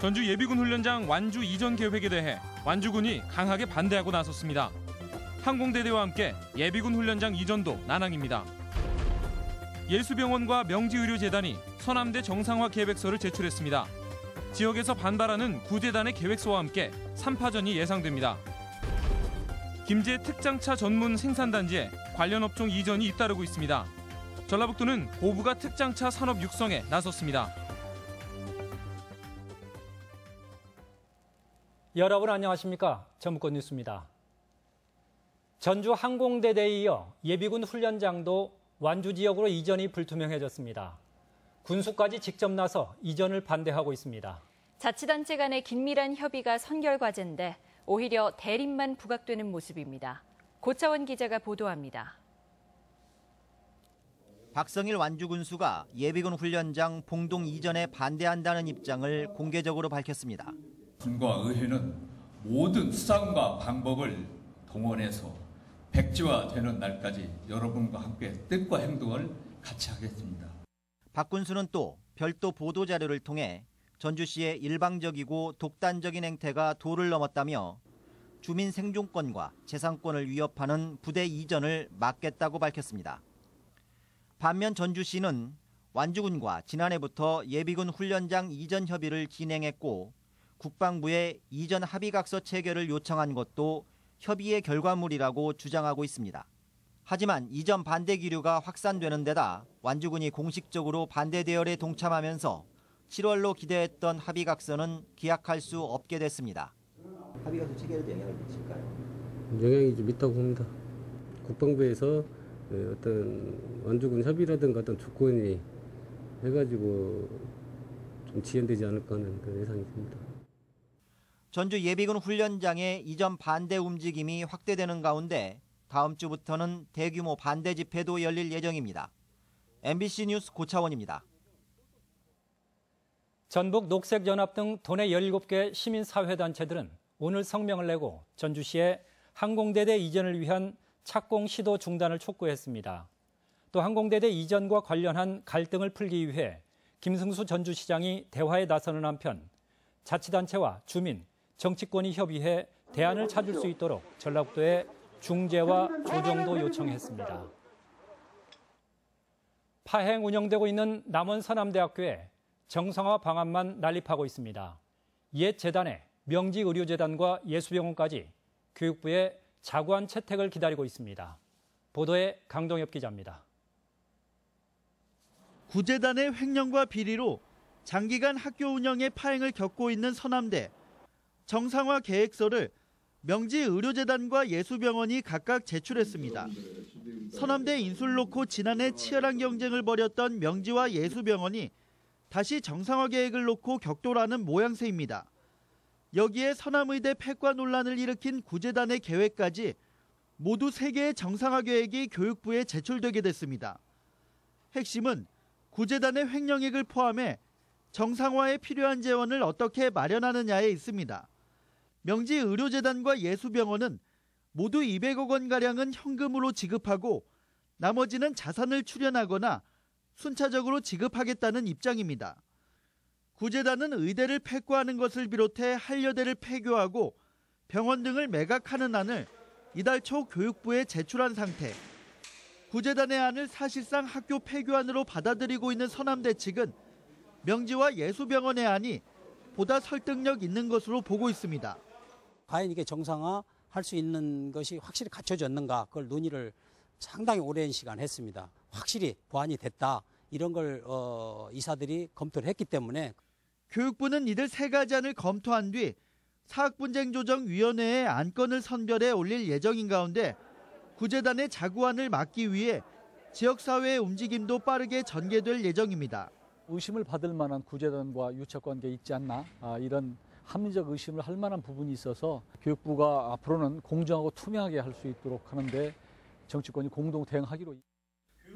전주 예비군 훈련장 완주 이전 계획에 대해 완주군이 강하게 반대하고 나섰습니다. 항공대대와 함께 예비군 훈련장 이전도 난항입니다. 예수병원과 명지의료재단이 서남대 정상화 계획서를 제출했습니다. 지역에서 반발하는 구재단의 계획서와 함께 3파전이 예상됩니다. 김제 특장차 전문 생산단지에 관련 업종 이전이 잇따르고 있습니다. 전라북도는 고부가 특장차 산업 육성에 나섰습니다. 여러분 안녕하십니까? 전북권 뉴스입니다. 전주 항공대대에 이어 예비군 훈련장도 완주 지역으로 이전이 불투명해졌습니다. 군수까지 직접 나서 이전을 반대하고 있습니다. 자치단체 간의 긴밀한 협의가 선결 과제인데 오히려 대립만 부각되는 모습입니다. 고차원 기자가 보도합니다. 박성일 완주 군수가 예비군 훈련장 봉동 이전에 반대한다는 입장을 공개적으로 밝혔습니다. 군과 의회는 모든 수단과 방법을 동원해서 백지화되는 날까지 여러분과 함께 뜻과 행동을 같이 하겠습니다. 박 군수는 또 별도 보도자료를 통해 전주시의 일방적이고 독단적인 행태가 도를 넘었다며 주민 생존권과 재산권을 위협하는 부대 이전을 막겠다고 밝혔습니다. 반면 전주시는 완주군과 지난해부터 예비군 훈련장 이전 협의를 진행했고 국방부에 이전 합의각서 체결을 요청한 것도 협의의 결과물이라고 주장하고 있습니다. 하지만 이전 반대 기류가 확산되는 데다 완주군이 공식적으로 반대 대열에 동참하면서 7월로 기대했던 합의각서는 기약할 수 없게 됐습니다. 합의각서 체결에도 영향을 미칠까요? 영향이 좀 있다고 봅니다. 국방부에서 어떤 완주군 협의라든가 어떤 조건이 해가지고 좀 지연되지 않을까 하는 그런 예상이 듭니다. 전주 예비군 훈련장의 이전 반대 움직임이 확대되는 가운데 다음 주부터는 대규모 반대 집회도 열릴 예정입니다. MBC 뉴스 고차원입니다. 전북 녹색연합 등 도내 17개 시민사회단체들은 오늘 성명을 내고 전주시의 항공대대 이전을 위한 착공 시도 중단을 촉구했습니다. 또 항공대대 이전과 관련한 갈등을 풀기 위해 김승수 전주시장이 대화에 나서는 한편 자치단체와 주민, 정치권이 협의해 대안을 찾을 수 있도록 전라북도에 중재와 조정도 요청했습니다. 파행 운영되고 있는 남원 서남대학교에 정상화 방안만 난립하고 있습니다. 옛 재단에 명지의료재단과 예수병원까지 교육부의 자구안 채택을 기다리고 있습니다. 보도에 강동엽 기자입니다. 구재단의 횡령과 비리로 장기간 학교 운영에 파행을 겪고 있는 서남대. 정상화 계획서를 명지의료재단과 예수병원이 각각 제출했습니다. 서남대 인수를 놓고 지난해 치열한 경쟁을 벌였던 명지와 예수병원이 다시 정상화 계획을 놓고 격돌하는 모양새입니다. 여기에 서남의대 폐과 논란을 일으킨 구재단의 계획까지 모두 3개의 정상화 계획이 교육부에 제출되게 됐습니다. 핵심은 구재단의 횡령액을 포함해 정상화에 필요한 재원을 어떻게 마련하느냐에 있습니다. 명지의료재단과 예수병원은 모두 200억 원가량은 현금으로 지급하고 나머지는 자산을 출연하거나 순차적으로 지급하겠다는 입장입니다. 구재단은 의대를 폐과하는 것을 비롯해 한여대를 폐교하고 병원 등을 매각하는 안을 이달 초 교육부에 제출한 상태. 구재단의 안을 사실상 학교 폐교안으로 받아들이고 있는 서남대 측은 명지와 예수병원의 안이 보다 설득력 있는 것으로 보고 있습니다. 과연 이게 정상화할 수 있는 것이 확실히 갖춰졌는가 그걸 논의를 상당히 오랜 시간 했습니다. 확실히 보완이 됐다. 이런 걸 이사들이 검토를 했기 때문에 교육부는 이들 3가지 안을 검토한 뒤 사학분쟁조정위원회에 안건을 선별해 올릴 예정인 가운데 구재단의 자구안을 막기 위해 지역사회의 움직임도 빠르게 전개될 예정입니다. 의심을 받을 만한 구재단과 유착관계 있지 않나 이런 합리적 의심을 할 만한 부분이 있어서 교육부가 앞으로는 공정하고 투명하게 할 수 있도록 하는데 정치권이 공동 대응하기로.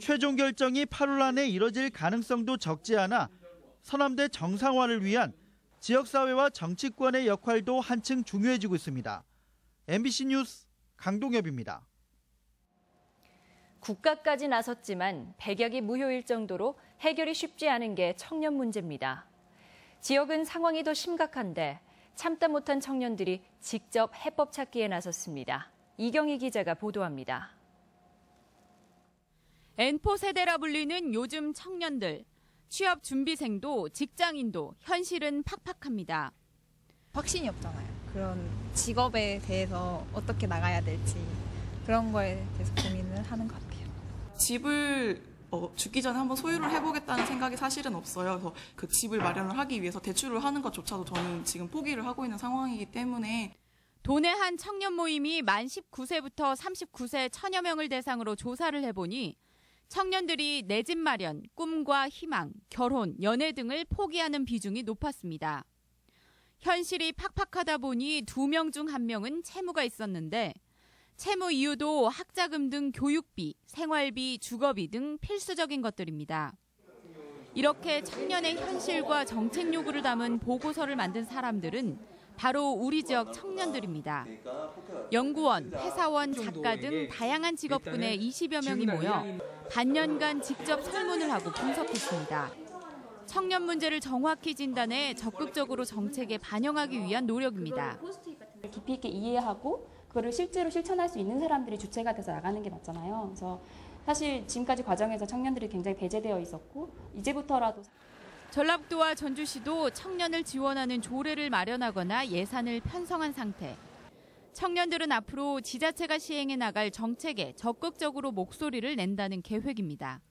최종 결정이 8월 안에 이뤄질 가능성도 적지 않아 서남대 정상화를 위한 지역사회와 정치권의 역할도 한층 중요해지고 있습니다. MBC 뉴스 강동엽입니다. 국가까지 나섰지만 백약이 무효일 정도로 해결이 쉽지 않은 게 청년 문제입니다. 지역은 상황이 더 심각한데 참다 못한 청년들이 직접 해법 찾기에 나섰습니다. 이경희 기자가 보도합니다. N포 세대라 불리는 요즘 청년들. 취업 준비생도 직장인도 현실은 팍팍합니다. 확신이 없잖아요. 그런 직업에 대해서 어떻게 나가야 될지 그런 거에 대해서 고민을 하는 것 같아요. 집을 죽기 전에 한번 소유를 해보겠다는 생각이 사실은 없어요. 그래서 그 집을 마련을 하기 위해서 대출을 하는 것조차도 저는 지금 포기를 하고 있는 상황이기 때문에. 도내 한 청년 모임이 만 19세부터 39세 천여 명을 대상으로 조사를 해보니 청년들이 내 집 마련, 꿈과 희망, 결혼, 연애 등을 포기하는 비중이 높았습니다. 현실이 팍팍하다 보니 2명 중 1명은 채무가 있었는데 채무 이유도 학자금 등 교육비, 생활비, 주거비 등 필수적인 것들입니다. 이렇게 청년의 현실과 정책 요구를 담은 보고서를 만든 사람들은 바로 우리 지역 청년들입니다. 연구원, 회사원, 작가 등 다양한 직업군의 20여 명이 모여 반년간 직접 설문을 하고 분석했습니다. 청년 문제를 정확히 진단해 적극적으로 정책에 반영하기 위한 노력입니다. 깊이 있게 이해하고 그거를 실제로 실천할 수 있는 사람들이 주체가 돼서 나가는 게 맞잖아요. 그래서 사실 지금까지 과정에서 청년들이 굉장히 배제되어 있었고 이제부터라도 전라북도와 전주시도 청년을 지원하는 조례를 마련하거나 예산을 편성한 상태. 청년들은 앞으로 지자체가 시행해 나갈 정책에 적극적으로 목소리를 낸다는 계획입니다.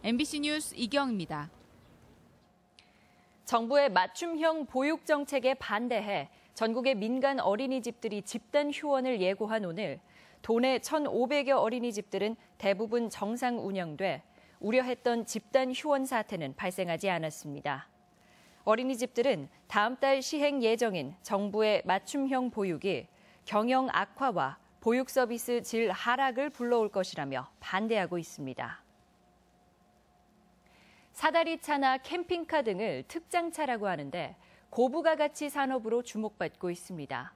MBC 뉴스 이경입니다. 정부의 맞춤형 보육 정책에 반대해 전국의 민간 어린이집들이 집단 휴원을 예고한 오늘 도내 1,500여 어린이집들은 대부분 정상 운영돼 우려했던 집단 휴원 사태는 발생하지 않았습니다. 어린이집들은 다음 달 시행 예정인 정부의 맞춤형 보육이 경영 악화와 보육 서비스 질 하락을 불러올 것이라며 반대하고 있습니다. 사다리차나 캠핑카 등을 특장차라고 하는데 고부가 가치 산업으로 주목받고 있습니다.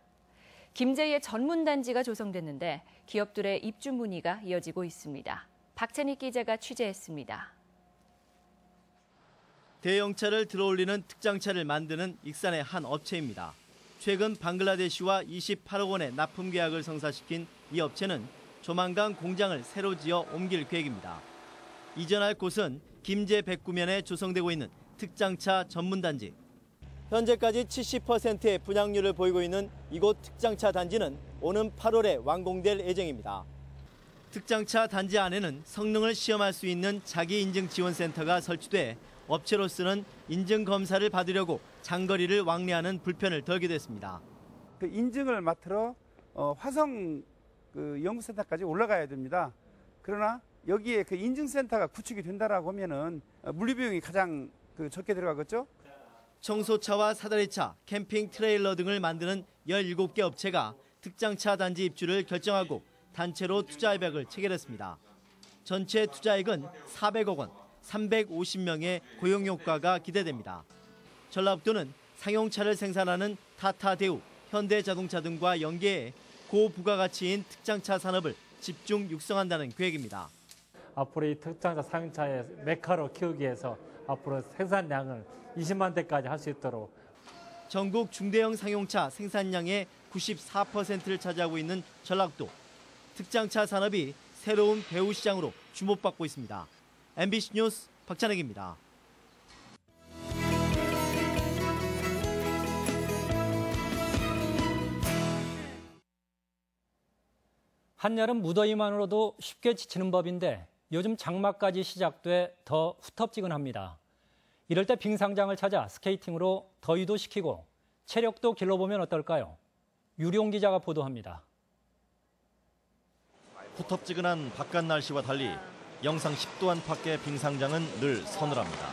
김제의 전문단지가 조성됐는데 기업들의 입주 문의가 이어지고 있습니다. 박찬익 기자가 취재했습니다. 대형차를 들어올리는 특장차를 만드는 익산의 한 업체입니다. 최근 방글라데시와 28억 원의 납품 계약을 성사시킨 이 업체는 조만간 공장을 새로 지어 옮길 계획입니다. 이전할 곳은 김제 백구면에 조성되고 있는 특장차 전문단지. 현재까지 70%의 분양률을 보이고 있는 이곳 특장차 단지는 오는 8월에 완공될 예정입니다. 특장차 단지 안에는 성능을 시험할 수 있는 자기인증지원센터가 설치돼 업체로서는 인증검사를 받으려고 장거리를 왕래하는 불편을 덜게 됐습니다. 그 인증을 맡으러 화성 연구센터까지 올라가야 됩니다. 그러나 여기에 그 인증센터가 구축이 된다라고 하면은 물류비용이 가장 적게 들어가겠죠. 청소차와 사다리차, 캠핑 트레일러 등을 만드는 17개 업체가 특장차 단지 입주를 결정하고 단체로 투자협약을 체결했습니다. 전체 투자액은 400억 원, 350명의 고용 효과가 기대됩니다. 전라북도는 상용차를 생산하는 타타대우, 현대자동차 등과 연계해 고부가가치인 특장차 산업을 집중 육성한다는 계획입니다. 앞으로 이 특장차 상용차의 메카로 키우기 위해서 앞으로 생산량을 20만 대까지 할 수 있도록. 전국 중대형 상용차 생산량의 94%를 차지하고 있는 전라북도. 특장차 산업이 새로운 배후 시장으로 주목받고 있습니다. MBC 뉴스 박찬혁입니다. 한여름 무더위만으로도 쉽게 지치는 법인데 요즘 장마까지 시작돼 더 후텁지근합니다. 이럴 때 빙상장을 찾아 스케이팅으로 더위도 식히고 체력도 길러보면 어떨까요? 유룡 기자가 보도합니다. 후텁지근한 바깥 날씨와 달리 영상 10도 안팎의 빙상장은 늘 서늘합니다.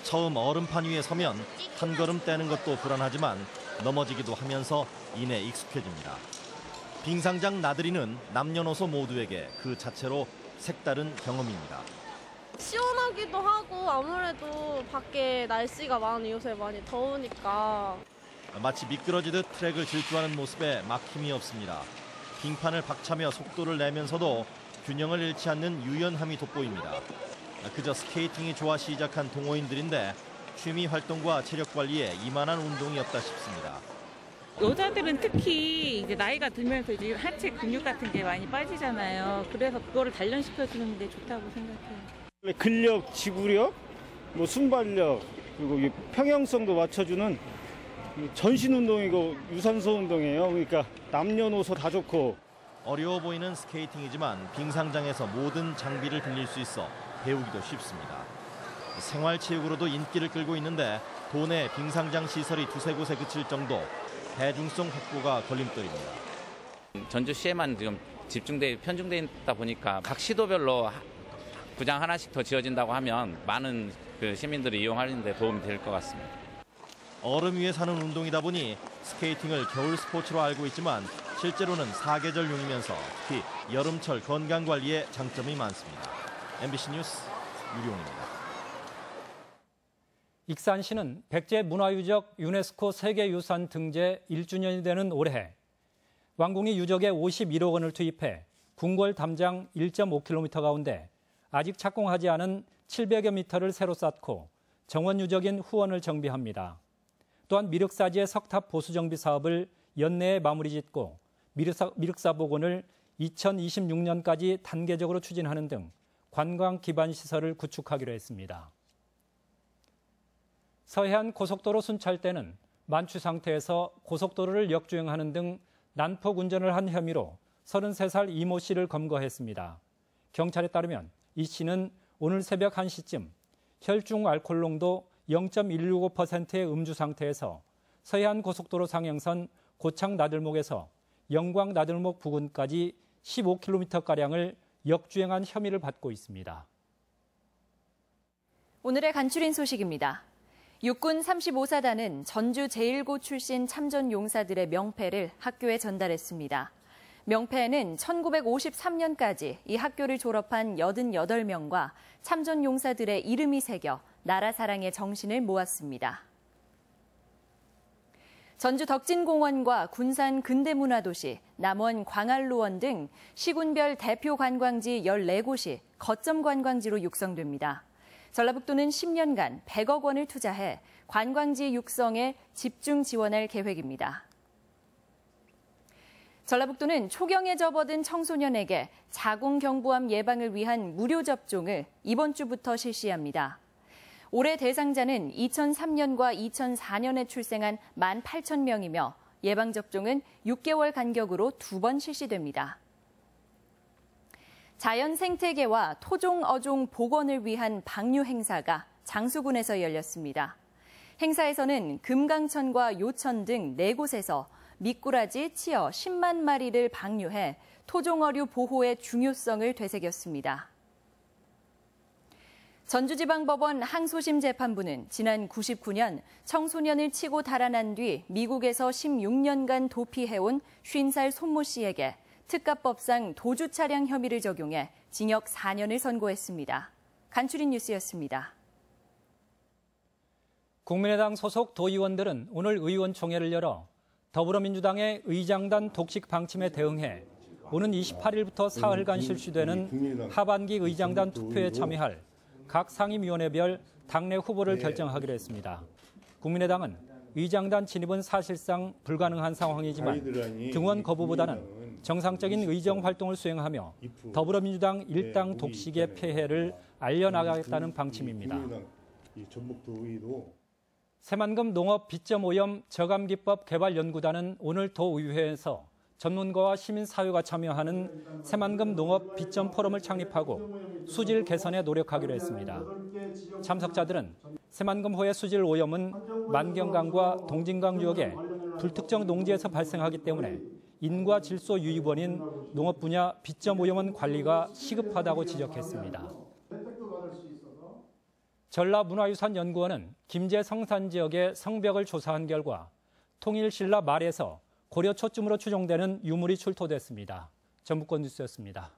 처음 얼음판 위에 서면 한 걸음 떼는 것도 불안하지만 넘어지기도 하면서 이내 익숙해집니다. 빙상장 나들이는 남녀노소 모두에게 그 자체로 색다른 경험입니다. 시원하기도 하고 아무래도 밖에 날씨가 요새 많이 더우니까. 마치 미끄러지듯 트랙을 질주하는 모습에 막힘이 없습니다. 빙판을 박차며 속도를 내면서도 균형을 잃지 않는 유연함이 돋보입니다. 그저 스케이팅이 좋아 시작한 동호인들인데 취미 활동과 체력 관리에 이만한 운동이 없다 싶습니다. 여자들은 특히 이제 나이가 들면서 이제 하체 근육 같은 게 많이 빠지잖아요. 그래서 그거를 단련시켜주는 게 좋다고 생각해요. 근력, 지구력, 순발력, 그리고 평형성도 맞춰주는 전신 운동이고 유산소 운동이에요. 그러니까 남녀노소 다 좋고. 어려워 보이는 스케이팅이지만 빙상장에서 모든 장비를 빌릴 수 있어 배우기도 쉽습니다. 생활체육으로도 인기를 끌고 있는데 도내 빙상장 시설이 두세 곳에 그칠 정도 대중성 확보가 걸림돌입니다. 전주시에만 지금 편중돼 있다 보니까 각 시도별로 구장 하나씩 더 지어진다고 하면 많은 시민들이 이용하는 데 도움이 될 것 같습니다. 얼음 위에 사는 운동이다 보니 스케이팅을 겨울 스포츠로 알고 있지만 실제로는 사계절용이면서 특히 여름철 건강관리에 장점이 많습니다. MBC 뉴스 유룡입니다. 익산시는 백제 문화유적 유네스코 세계유산 등재 1주년이 되는 올해 왕궁이 유적에 51억 원을 투입해 궁궐 담장 1.5km 가운데 아직 착공하지 않은 700여 미터를 새로 쌓고 정원 유적인 후원을 정비합니다. 또한 미륵사지의 석탑 보수 정비 사업을 연내에 마무리 짓고 미륵사 복원을 2026년까지 단계적으로 추진하는 등 관광 기반 시설을 구축하기로 했습니다. 서해안 고속도로 순찰대는 만취 상태에서 고속도로를 역주행하는 등 난폭 운전을 한 혐의로 33살 이모 씨를 검거했습니다. 경찰에 따르면 이 씨는 오늘 새벽 1시쯤 혈중 알코올 농도 0.165%의 음주 상태에서 서해안 고속도로 상행선 고창 나들목에서 영광 나들목 부근까지 15km가량을 역주행한 혐의를 받고 있습니다. 오늘의 간추린 소식입니다. 육군 35사단은 전주 제1고 출신 참전 용사들의 명패를 학교에 전달했습니다. 명패에는 1953년까지 이 학교를 졸업한 88명과 참전 용사들의 이름이 새겨 나라 사랑의 정신을 모았습니다. 전주 덕진공원과 군산 근대문화도시, 남원 광안루원 등 시군별 대표 관광지 14곳이 거점 관광지로 육성됩니다. 전라북도는 10년간 100억 원을 투자해 관광지 육성에 집중 지원할 계획입니다. 전라북도는 초경에 접어든 청소년에게 자궁경부암 예방을 위한 무료 접종을 이번 주부터 실시합니다. 올해 대상자는 2003년과 2004년에 출생한 18,000명이며 예방접종은 6개월 간격으로 2번 실시됩니다. 자연 생태계와 토종 어종 복원을 위한 방류 행사가 장수군에서 열렸습니다. 행사에서는 금강천과 요천 등 4곳에서 미꾸라지, 치어 10만 마리를 방류해 토종어류 보호의 중요성을 되새겼습니다. 전주지방법원 항소심 재판부는 지난 99년 청소년을 치고 달아난 뒤 미국에서 16년간 도피해온 50살 손모 씨에게 특가법상 도주 차량 혐의를 적용해 징역 4년을 선고했습니다. 간추린 뉴스였습니다. 국민의당 소속 도의원들은 오늘 의원총회를 열어 더불어민주당의 의장단 독식 방침에 대응해 오는 28일부터 사흘간 실시되는 하반기 의장단 투표에 참여할 각 상임위원회별 당내 후보를 결정하기로 했습니다. 국민의당은 의장단 진입은 사실상 불가능한 상황이지만 등원 거부보다는 정상적인 의정 활동을 수행하며 더불어민주당 일당 독식의 폐해를 알려나가겠다는 방침입니다. 새만금 농업 빚점 오염 저감기법 개발연구단은 오늘 도의회에서 전문가와 시민사회가 참여하는 새만금 농업 빚점 포럼을 창립하고 수질 개선에 노력하기로 했습니다. 참석자들은 새만금호의 수질 오염은 만경강과 동진강 유역의 불특정 농지에서 발생하기 때문에 인과 질소 유입원인 농업 분야 빚점 오염원 관리가 시급하다고 지적했습니다. 전라문화유산연구원은 김제 성산 지역의 성벽을 조사한 결과 통일신라 말에서 고려 초쯤으로 추정되는 유물이 출토됐습니다. 전북권 뉴스였습니다.